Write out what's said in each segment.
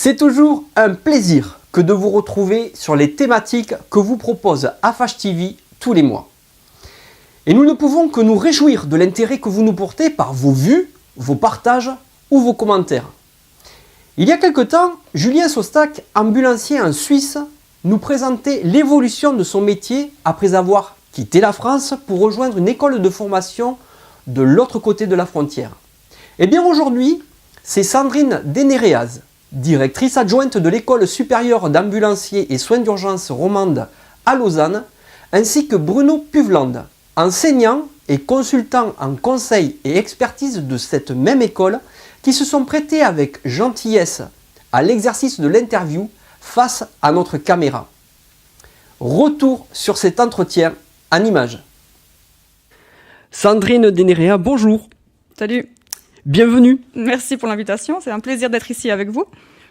C'est toujours un plaisir que de vous retrouver sur les thématiques que vous propose Afache TV tous les mois. Et nous ne pouvons que nous réjouir de l'intérêt que vous nous portez par vos vues, vos partages ou vos commentaires. Il y a quelque temps, Julien Sostac, ambulancier en Suisse, nous présentait l'évolution de son métier après avoir quitté la France pour rejoindre une école de formation de l'autre côté de la frontière. Et bien aujourd'hui, c'est Sandrine Denereaz, directrice adjointe de l'école supérieure d'ambulanciers et soins d'urgence romande à Lausanne, ainsi que Bruno Puveland, enseignant et consultant en conseil et expertise de cette même école, qui se sont prêtés avec gentillesse à l'exercice de l'interview face à notre caméra. Retour sur cet entretien en images. Sandrine Denereaz, bonjour. Salut. Bienvenue. Merci pour l'invitation, c'est un plaisir d'être ici avec vous.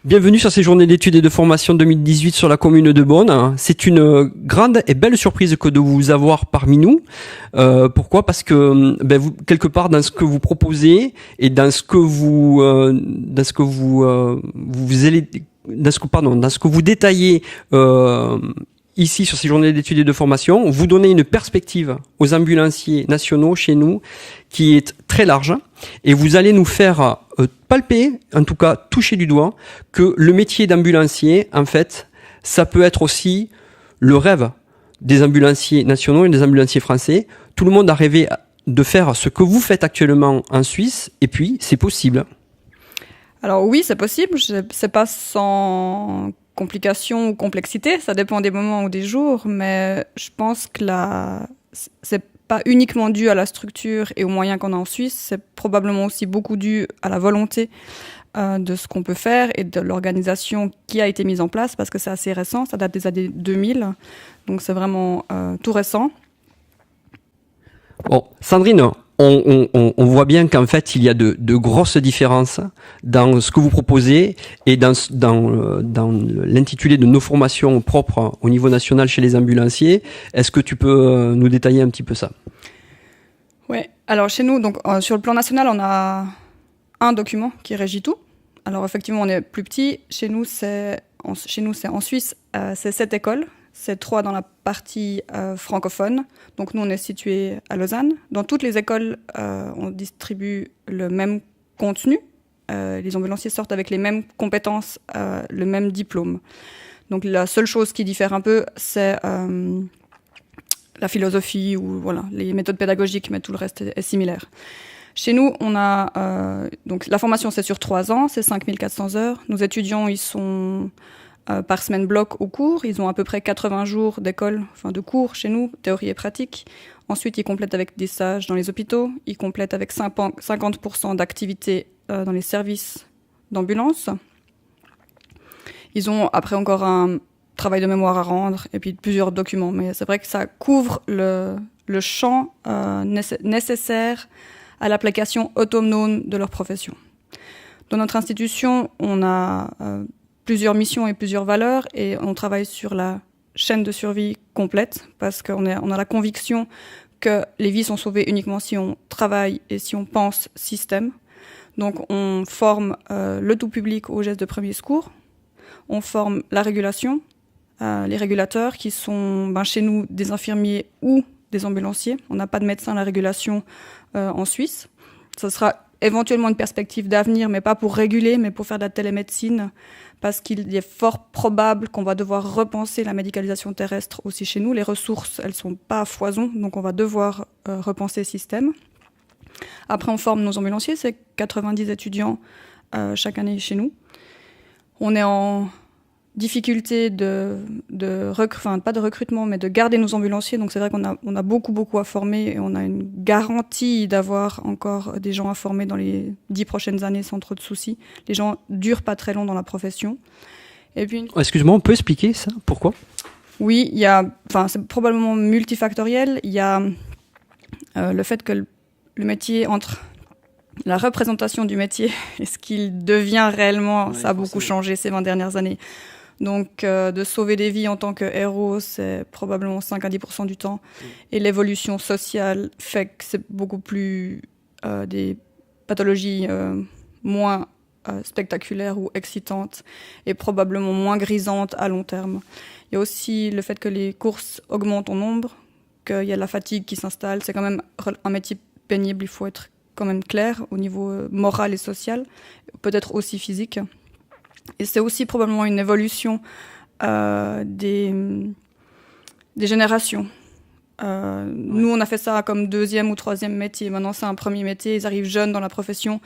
Bienvenue sur ces journées d'études et de formation 2018 sur la commune de Beaune. C'est une grande et belle surprise que de vous avoir parmi nous. Pourquoi ? Parce que vous, quelque part dans ce que vous proposez et dans ce que vous détaillez ici sur ces journées d'études et de formation, vous donnez une perspective aux ambulanciers nationaux chez nous qui est très large et vous allez nous faire palper, en tout cas toucher du doigt, que le métier d'ambulancier, en fait, ça peut être aussi le rêve des ambulanciers nationaux et des ambulanciers français. Tout le monde a rêvé de faire ce que vous faites actuellement en Suisse et puis c'est possible. Alors oui, c'est possible, c'est pas sans complications ou complexité, ça dépend des moments ou des jours, mais je pense que c'est pas uniquement dû à la structure et aux moyens qu'on a en Suisse, c'est probablement aussi beaucoup dû à la volonté de ce qu'on peut faire et de l'organisation qui a été mise en place, parce que c'est assez récent, ça date des années 2000, donc c'est vraiment tout récent. Bon, Sandrine, on voit bien qu'en fait, il y a de grosses différences dans ce que vous proposez et dans l'intitulé de nos formations propres au niveau national chez les ambulanciers. Est-ce que tu peux nous détailler un petit peu ça ? Oui, alors chez nous, donc sur le plan national, on a un document qui régit tout. Alors effectivement, on est plus petit. Chez nous, c'est en Suisse, c'est 7 écoles. C'est 3 dans la partie francophone. Donc nous, on est situé à Lausanne. Dans toutes les écoles, on distribue le même contenu. Les ambulanciers sortent avec les mêmes compétences, le même diplôme. Donc la seule chose qui diffère un peu, c'est la philosophie ou voilà, les méthodes pédagogiques, mais tout le reste est similaire. Chez nous, on a donc la formation, c'est sur 3 ans, c'est 5400 heures. Nos étudiants, ils sont par semaine bloc au cours. Ils ont à peu près 80 jours de cours chez nous, théorie et pratique. Ensuite, ils complètent avec des stages dans les hôpitaux. Ils complètent avec 50% d'activités dans les services d'ambulance. Ils ont après encore un travail de mémoire à rendre et puis plusieurs documents. Mais c'est vrai que ça couvre le champ nécessaire à l'application autonome de leur profession. Dans notre institution, on a plusieurs missions et plusieurs valeurs et on travaille sur la chaîne de survie complète parce qu'on a la conviction que les vies sont sauvées uniquement si on travaille et si on pense système. Donc on forme le tout public aux gestes de premier secours, on forme la régulation, les régulateurs qui sont chez nous des infirmiers ou des ambulanciers. On n'a pas de médecin à la régulation en Suisse. Ce sera éventuellement une perspective d'avenir, mais pas pour réguler, mais pour faire de la télémédecine, parce qu'il est fort probable qu'on va devoir repenser la médicalisation terrestre aussi chez nous. Les ressources, elles sont pas à foison, donc on va devoir repenser le système. Après, on forme nos ambulanciers, c'est 90 étudiants chaque année chez nous. On est en difficulté pas de recrutement, mais de garder nos ambulanciers. Donc c'est vrai qu'on a beaucoup à former et on a une garantie d'avoir encore des gens à former dans les 10 prochaines années sans trop de soucis. Les gens durent pas très long dans la profession. Et puis, excuse-moi, on peut expliquer ça ? Pourquoi ? Oui, c'est probablement multifactoriel. Il y a le fait que le métier entre la représentation du métier et ce qu'il devient réellement, ça a beaucoup changé ces 20 dernières années. Donc, de sauver des vies en tant que héros, c'est probablement 5 à 10% du temps. Et l'évolution sociale fait que c'est beaucoup plus des pathologies moins spectaculaire ou excitante et probablement moins grisante à long terme. Il y a aussi le fait que les courses augmentent en nombre, qu'il y a la fatigue qui s'installe. C'est quand même un métier pénible, il faut être quand même clair au niveau moral et social, peut-être aussi physique. Et c'est aussi probablement une évolution des générations. Nous, on a fait ça comme deuxième ou troisième métier. Maintenant, c'est un premier métier. Ils arrivent jeunes dans la profession.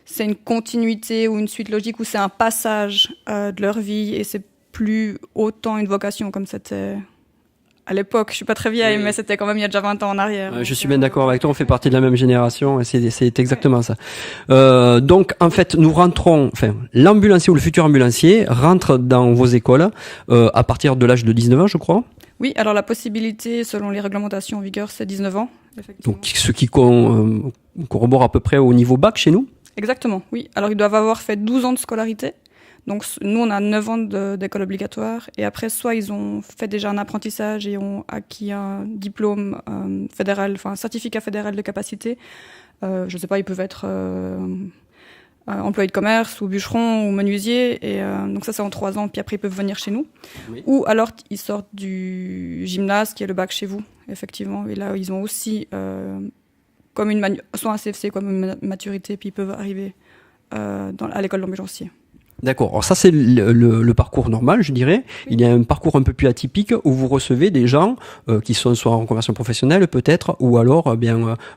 C'est une continuité ou une suite logique ou c'est un passage de leur vie et c'est plus autant une vocation comme c'était à l'époque. Je suis pas très vieille, mais c'était quand même il y a déjà 20 ans en arrière. Je suis bien d'accord avec toi. On fait partie de la même génération et c'est exactement ça. Donc, en fait, l'ambulancier ou le futur ambulancier rentre dans vos écoles à partir de l'âge de 19 ans, je crois. Oui, alors la possibilité, selon les réglementations en vigueur, c'est 19 ans. Donc, ce qui corrobore à peu près au niveau bac chez nous. Exactement, oui. Alors, ils doivent avoir fait 12 ans de scolarité. Donc, nous, on a 9 ans d'école obligatoire. Et après, soit ils ont fait déjà un apprentissage et ont acquis un diplôme fédéral, enfin un certificat fédéral de capacité. Je ne sais pas, ils peuvent être employés de commerce ou bûcherons ou menuisiers. Et donc ça, c'est en 3 ans. Puis après, ils peuvent venir chez nous. Oui. Ou alors, ils sortent du gymnase, qui est le bac chez vous, effectivement. Et là, ils ont aussi comme soit un CFC, comme une maturité, puis ils peuvent arriver à l'école d'ambulancier. D'accord. Alors ça, c'est le parcours normal, je dirais. Oui. Il y a un parcours un peu plus atypique où vous recevez des gens qui sont soit en conversion professionnelle peut-être, ou alors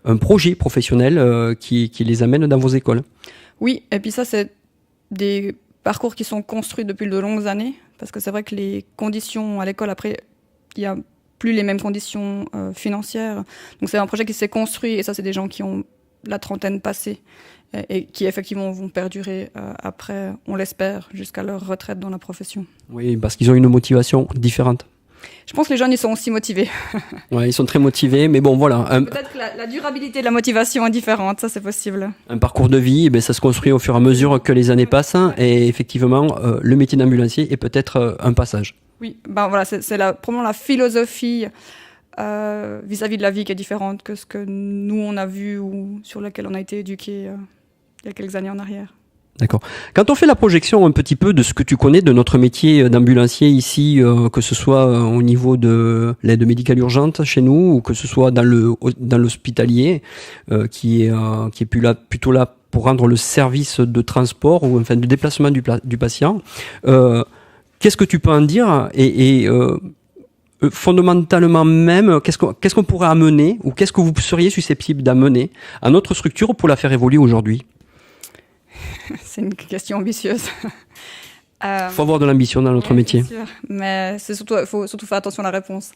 un projet professionnel qui les amène dans vos écoles. Oui, et puis ça, c'est des parcours qui sont construits depuis de longues années, parce que c'est vrai que les conditions à l'école, après, il n'y a plus les mêmes conditions financières. Donc c'est un projet qui s'est construit, et ça, c'est des gens qui ont la trentaine passée, et qui effectivement vont perdurer après, on l'espère, jusqu'à leur retraite dans la profession. Oui, parce qu'ils ont une motivation différente. Je pense que les jeunes, ils sont aussi motivés. Ouais, ils sont très motivés, mais bon, voilà. Peut-être que la durabilité de la motivation est différente, ça c'est possible. Un parcours de vie, ça se construit au fur et à mesure que les années passent, et effectivement, le métier d'ambulancier est peut-être un passage. Oui, voilà, c'est probablement la philosophie vis-à-vis de la vie qui est différente que ce que nous on a vu ou sur lequel on a été éduqués il y a quelques années en arrière. D'accord. Quand on fait la projection un petit peu de ce que tu connais de notre métier d'ambulancier ici, que ce soit au niveau de l'aide médicale urgente chez nous ou que ce soit dans l'hospitalier, qui est plutôt là pour rendre le service de transport ou enfin de déplacement du patient, qu'est-ce que tu peux en dire et fondamentalement même, qu'est-ce qu'on pourrait amener ou qu'est-ce que vous seriez susceptible d'amener à notre structure pour la faire évoluer aujourd'hui? C'est une question ambitieuse. Il faut avoir de l'ambition dans notre métier. Bien sûr. Mais il faut surtout faire attention à la réponse.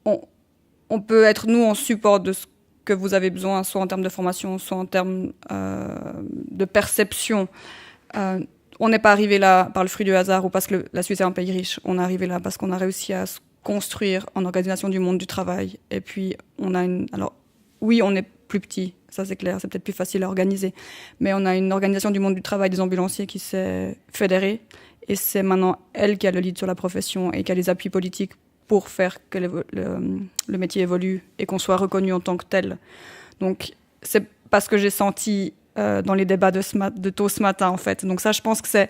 On peut être, nous, en support de ce que vous avez besoin, soit en termes de formation, soit en termes de perception. On n'est pas arrivé là par le fruit du hasard ou parce que la Suisse est un pays riche. On est arrivé là parce qu'on a réussi à se construire en organisation du monde du travail. Et puis, alors, oui, on est plus petit, ça c'est clair, c'est peut-être plus facile à organiser. Mais on a une organisation du monde du travail des ambulanciers qui s'est fédérée et c'est maintenant elle qui a le lead sur la profession et qui a les appuis politiques pour faire que le métier évolue et qu'on soit reconnu en tant que tel. Donc c'est pas ce que j'ai senti dans les débats de tôt ce matin en fait. Donc ça je pense que c'est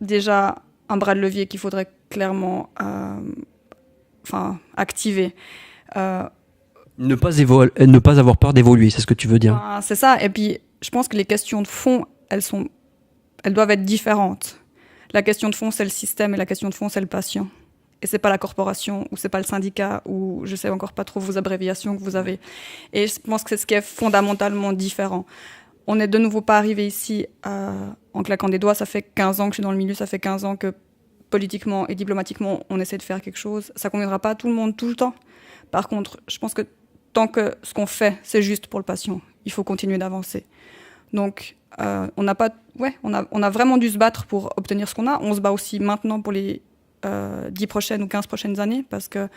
déjà un bras de levier qu'il faudrait clairement activer. Ne pas avoir peur d'évoluer, c'est ce que tu veux dire. C'est ça. Et puis, je pense que les questions de fond, elles doivent être différentes. La question de fond, c'est le système et la question de fond, c'est le patient. Et c'est pas la corporation ou c'est pas le syndicat ou je sais encore pas trop vos abréviations que vous avez. Et je pense que c'est ce qui est fondamentalement différent. On n'est de nouveau pas arrivé ici en claquant des doigts. Ça fait 15 ans que je suis dans le milieu, ça fait 15 ans que politiquement et diplomatiquement, on essaie de faire quelque chose. Ça conviendra pas à tout le monde tout le temps. Par contre, je pense que tant que ce qu'on fait, c'est juste pour le patient, il faut continuer d'avancer. Donc, on a vraiment dû se battre pour obtenir ce qu'on a. On se bat aussi maintenant pour les 10 prochaines ou 15 prochaines années parce que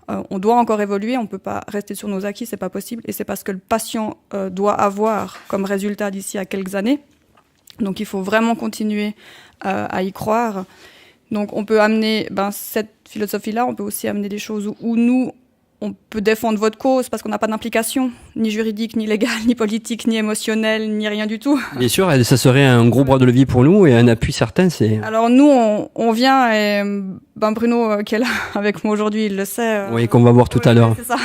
on doit encore évoluer, on ne peut pas rester sur nos acquis, c'est pas possible. Et c'est parce que le patient doit avoir comme résultat d'ici à quelques années. Donc, il faut vraiment continuer à y croire. Donc, on peut amener cette philosophie-là, on peut aussi amener des choses où nous, on peut défendre votre cause parce qu'on n'a pas d'implication, ni juridique, ni légale, ni politique, ni émotionnelle, ni rien du tout. Bien sûr, ça serait un gros bras de levier pour nous et un appui certain. Alors nous, on vient et Bruno, qui est là avec moi aujourd'hui, il le sait. Oui, qu'on va voir tout à l'heure. C'est ça.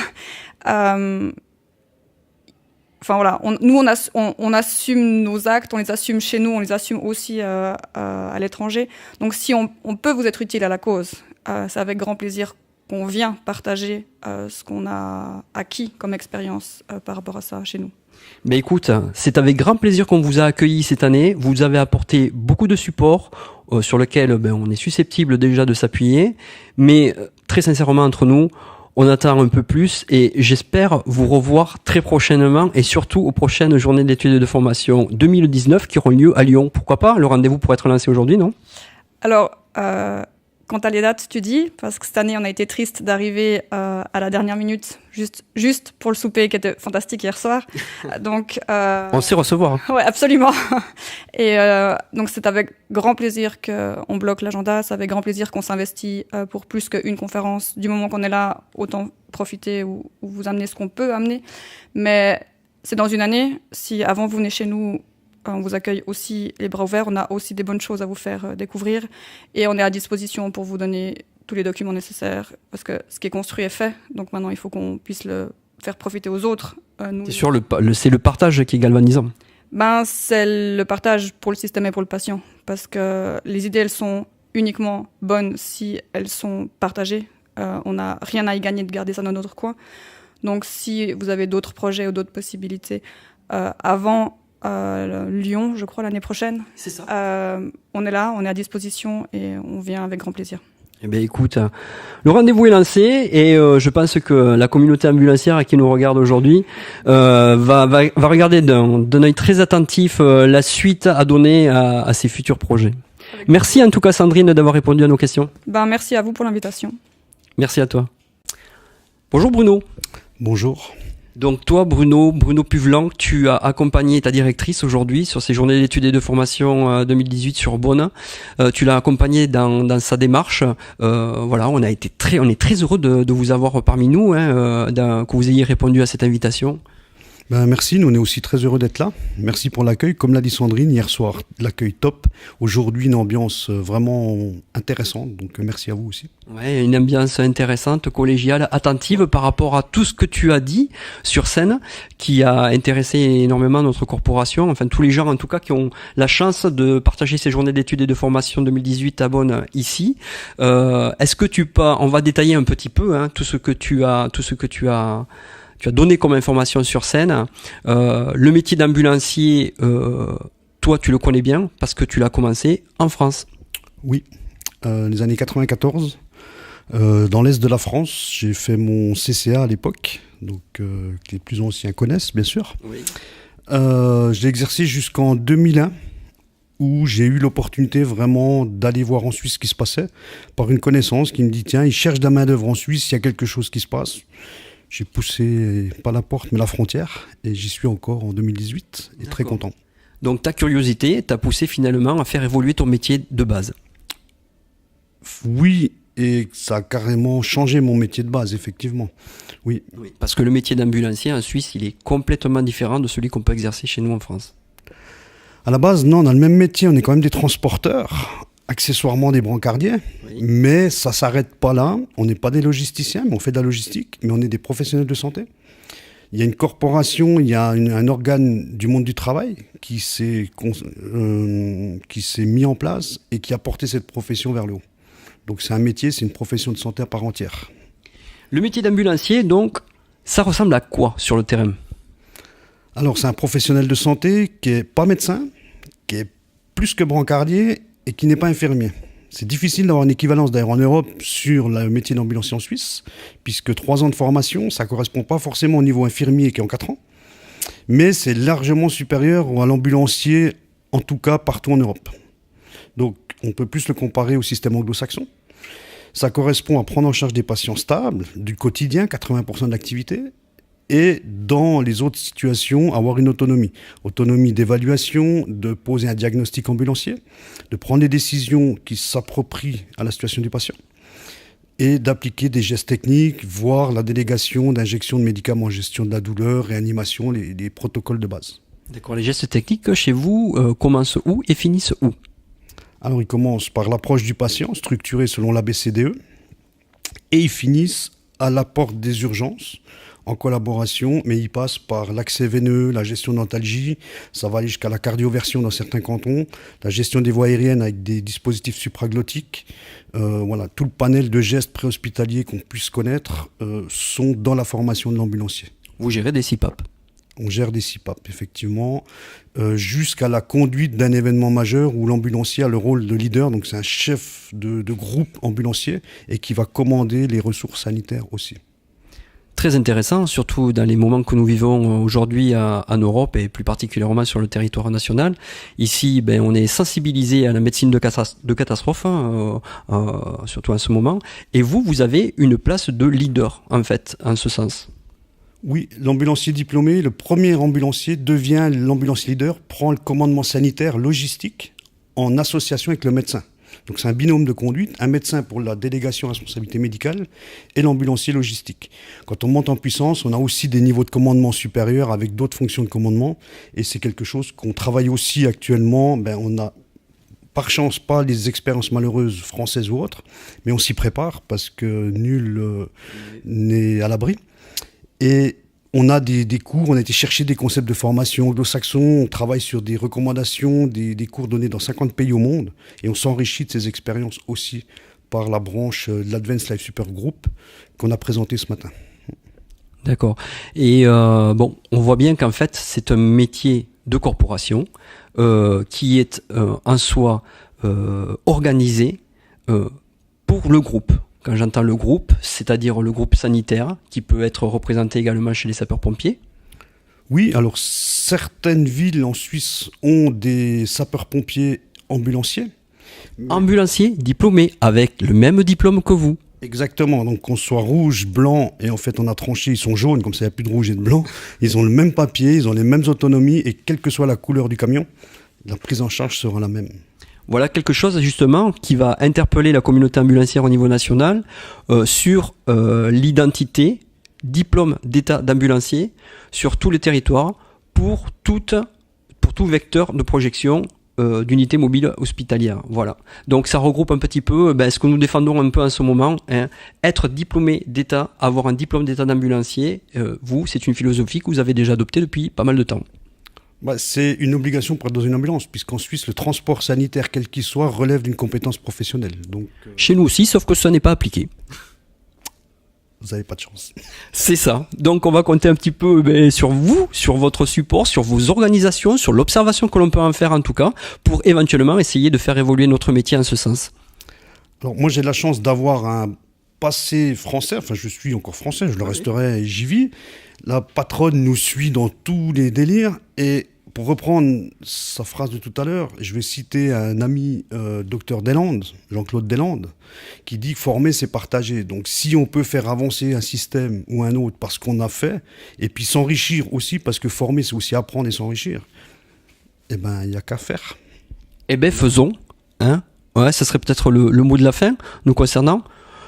Enfin voilà, on assume nos actes, on les assume chez nous, on les assume aussi à l'étranger. Donc si on peut vous être utile à la cause, c'est avec grand plaisir qu'on vient partager ce qu'on a acquis comme expérience par rapport à ça chez nous. Mais écoute, c'est avec grand plaisir qu'on vous a accueillis cette année. Vous avez apporté beaucoup de support sur lequel on est susceptible déjà de s'appuyer. Mais très sincèrement, entre nous, on attend un peu plus et j'espère vous revoir très prochainement et surtout aux prochaines journées d'études et de formation 2019 qui auront lieu à Lyon. Pourquoi pas? Le rendez-vous pourrait être lancé aujourd'hui, non? Alors, quant à les dates, tu dis, parce que cette année, on a été triste d'arriver à la dernière minute, juste pour le souper qui était fantastique hier soir. Donc, on sait recevoir. Ouais, absolument. Et donc, c'est avec grand plaisir qu'on bloque l'agenda. C'est avec grand plaisir qu'on s'investit pour plus qu'une conférence. Du moment qu'on est là, autant profiter ou vous amener ce qu'on peut amener. Mais c'est dans une année. Si avant vous venez chez nous, on vous accueille aussi les bras ouverts. On a aussi des bonnes choses à vous faire découvrir. Et on est à disposition pour vous donner tous les documents nécessaires. Parce que ce qui est construit est fait. Donc maintenant, il faut qu'on puisse le faire profiter aux autres. C'est sûr, c'est le partage qui est galvanisant. C'est le partage pour le système et pour le patient. Parce que les idées, elles sont uniquement bonnes si elles sont partagées. On n'a rien à y gagner de garder ça dans notre coin. Donc si vous avez d'autres projets ou d'autres possibilités avant Lyon, je crois, l'année prochaine. C'est ça. On est là, on est à disposition et on vient avec grand plaisir. Eh bien, écoute, le rendez-vous est lancé et je pense que la communauté ambulancière qui nous regarde aujourd'hui va regarder d'un œil très attentif la suite à donner à ses futurs projets. Merci en tout cas, Sandrine, d'avoir répondu à nos questions. Merci à vous pour l'invitation. Merci à toi. Bonjour Bruno. Bonjour. Donc toi, Bruno Puvelan, tu as accompagné ta directrice aujourd'hui sur ces journées d'études et de formation 2018 sur Beaune. Tu l'as accompagnée dans sa démarche. Voilà, on est très heureux de vous avoir parmi nous, que vous ayez répondu à cette invitation. Merci, nous on est aussi très heureux d'être là. Merci pour l'accueil. Comme l'a dit Sandrine, hier soir, l'accueil top. Aujourd'hui, une ambiance vraiment intéressante. Donc merci à vous aussi. Ouais, une ambiance intéressante, collégiale, attentive par rapport à tout ce que tu as dit sur scène, qui a intéressé énormément notre corporation. Enfin, tous les gens en tout cas qui ont la chance de partager ces journées d'études et de formation 2018 à Beaune ici. Est-ce que on va détailler un petit peu tout ce que tu as donné comme information sur scène. Le métier d'ambulancier, toi, tu le connais bien parce que tu l'as commencé en France. Oui, les années 94. Dans l'Est de la France, j'ai fait mon CCA à l'époque, donc que les plus anciens connaissent, bien sûr. Oui. Je l'ai exercé jusqu'en 2001, où j'ai eu l'opportunité vraiment d'aller voir en Suisse ce qui se passait, par une connaissance qui me dit « Tiens, ils cherchent de la main-d'œuvre en Suisse, il y a quelque chose qui se passe ». J'ai poussé, pas la porte, mais la frontière, et j'y suis encore en 2018, et très content. Donc ta curiosité t'a poussé finalement à faire évoluer ton métier de base. Oui, et ça a carrément changé mon métier de base, effectivement. Oui. Parce que le métier d'ambulancier en Suisse, il est complètement différent de celui qu'on peut exercer chez nous en France. À la base, non, on a le même métier, on est quand même des transporteurs, accessoirement des brancardiers, mais ça ne s'arrête pas là. On n'est pas des logisticiens, mais on fait de la logistique, mais on est des professionnels de santé. Il y a une corporation, il y a un organe du monde du travail qui s'est mis en place et qui a porté cette profession vers le haut. Donc c'est un métier, c'est une profession de santé à part entière. Le métier d'ambulancier, donc, ça ressemble à quoi sur le terrain ? Alors c'est un professionnel de santé qui n'est pas médecin, qui est plus que brancardier et qui n'est pas infirmier. C'est difficile d'avoir une équivalence d'ailleurs en Europe sur le métier d'ambulancier en Suisse, puisque 3 ans de formation, ça ne correspond pas forcément au niveau infirmier qui est en 4 ans, mais c'est largement supérieur à l'ambulancier, en tout cas partout en Europe. Donc on peut plus le comparer au système anglo-saxon. Ça correspond à prendre en charge des patients stables, du quotidien, 80% de l'activité, et dans les autres situations, avoir une autonomie. Autonomie d'évaluation, de poser un diagnostic ambulancier, de prendre des décisions qui s'approprient à la situation du patient. et d'appliquer des gestes techniques, voire la délégation d'injection de médicaments, gestion de la douleur, réanimation, les protocoles de base. D'accord, les gestes techniques chez vous commencent où et finissent où? Alors ils commencent par l'approche du patient, structurée selon l'ABCDE, et ils finissent à la porte des urgences, en collaboration, mais ils passent par l'accès veineux, la gestion d'antalgie, ça va aller jusqu'à la cardioversion dans certains cantons, la gestion des voies aériennes avec des dispositifs supraglottiques. Voilà, tout le panel de gestes préhospitaliers qu'on puisse connaître sont dans la formation de l'ambulancier. Vous gérez des CPAP? On gère des CPAP, effectivement, jusqu'à la conduite d'un événement majeur où l'ambulancier a le rôle de leader, donc c'est un chef de groupe ambulancier et qui va commander les ressources sanitaires aussi. Très intéressant, surtout dans les moments que nous vivons aujourd'hui en Europe et plus particulièrement sur le territoire national. Ici, on est sensibilisé à la médecine de catastrophe, surtout en ce moment. Et vous avez une place de leader, en fait, en ce sens. Oui, l'ambulancier diplômé, le premier ambulancier devient l'ambulancier leader, prend le commandement sanitaire logistique en association avec le médecin. Donc c'est un binôme de conduite, un médecin pour la délégation à responsabilité médicale et l'ambulancier logistique. Quand on monte en puissance, on a aussi des niveaux de commandement supérieurs avec d'autres fonctions de commandement et c'est quelque chose qu'on travaille aussi actuellement. On a par chance pas les expériences malheureuses françaises ou autres, mais on s'y prépare parce que nul n'est à l'abri. Et on a des cours, on a été chercher des concepts de formation anglo-saxons, on travaille sur des recommandations, des cours donnés dans 50 pays au monde, et on s'enrichit de ces expériences aussi par la branche de l'Advanced Life Support Group qu'on a présentée ce matin. D'accord. Et on voit bien qu'en fait, c'est un métier de corporation qui est en soi organisé pour le groupe. Quand j'entends le groupe, c'est-à-dire le groupe sanitaire, qui peut être représenté également chez les sapeurs-pompiers. Oui, alors certaines villes en Suisse ont des sapeurs-pompiers ambulanciers. Ambulanciers diplômés, avec le même diplôme que vous. Exactement, donc qu'on soit rouge, blanc, et en fait on a tranché, ils sont jaunes, comme ça il n'y a plus de rouge et de blanc. Ils ont le même papier, ils ont les mêmes autonomies, et quelle que soit la couleur du camion, la prise en charge sera la même. Voilà quelque chose justement qui va interpeller la communauté ambulancière au niveau national sur l'identité, diplôme d'état d'ambulancier sur tous les territoires pour tout vecteur de projection d'unité mobile hospitalière. Voilà. Donc ça regroupe un petit peu ce que nous défendons un peu en ce moment. Être diplômé d'état, avoir un diplôme d'état d'ambulancier, c'est une philosophie que vous avez déjà adoptée depuis pas mal de temps. C'est une obligation pour être dans une ambulance, puisqu'en Suisse, le transport sanitaire, quel qu'il soit, relève d'une compétence professionnelle. Donc, Chez nous aussi, sauf que ça n'est pas appliqué. Vous n'avez pas de chance. C'est ça. Donc on va compter un petit peu sur vous, sur votre support, sur vos organisations, sur l'observation que l'on peut en faire en tout cas, pour éventuellement essayer de faire évoluer notre métier en ce sens. Alors moi j'ai la chance d'avoir un passé français, enfin je suis encore français, je le resterai et j'y vis. La patronne nous suit dans tous les délires et pour reprendre sa phrase de tout à l'heure, je vais citer un ami docteur Deslandes, Jean-Claude Deslandes, qui dit que former c'est partager. Donc si on peut faire avancer un système ou un autre parce qu'on a fait, et puis s'enrichir aussi parce que former c'est aussi apprendre et s'enrichir, il n'y a qu'à faire. Faisons. Ouais, ça serait peut-être le mot de la fin nous concernant.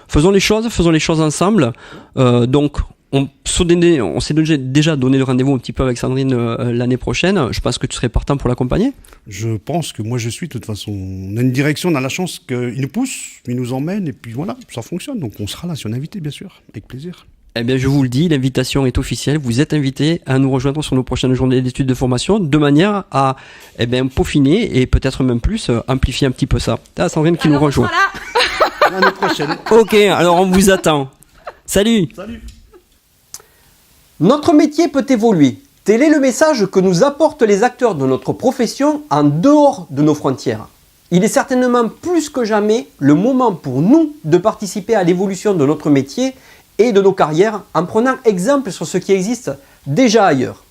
Faisons les choses ensemble. Donc on s'est déjà donné le rendez-vous un petit peu avec Sandrine l'année prochaine. Je pense que tu serais partant pour l'accompagner. Je pense que moi je suis de toute façon. On a une direction, on a la chance qu'il nous pousse, il nous emmène et puis voilà, ça fonctionne. Donc on sera là si on est invité bien sûr, avec plaisir. Eh bien je vous le dis, l'invitation est officielle. Vous êtes invités à nous rejoindre sur nos prochaines journées d'études de formation de manière à peaufiner et peut-être même plus amplifier un petit peu ça. Sandrine qui nous rejoint. Voilà. L'année prochaine. Ok, alors on vous attend. Salut. Salut. Notre métier peut évoluer. Tel est le message que nous apportent les acteurs de notre profession en dehors de nos frontières. Il est certainement plus que jamais le moment pour nous de participer à l'évolution de notre métier et de nos carrières en prenant exemple sur ce qui existe déjà ailleurs.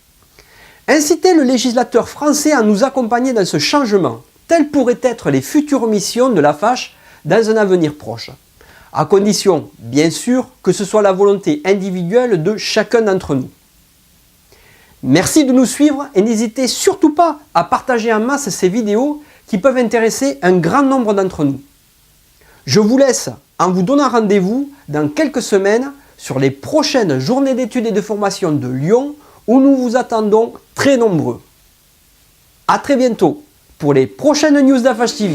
Inciter le législateur français à nous accompagner dans ce changement, telles pourraient être les futures missions de la FACH dans un avenir proche. À condition, bien sûr, que ce soit la volonté individuelle de chacun d'entre nous. Merci de nous suivre et n'hésitez surtout pas à partager en masse ces vidéos qui peuvent intéresser un grand nombre d'entre nous. Je vous laisse en vous donnant rendez-vous dans quelques semaines sur les prochaines journées d'études et de formation de Lyon où nous vous attendons très nombreux. A très bientôt pour les prochaines news d'Afache TV.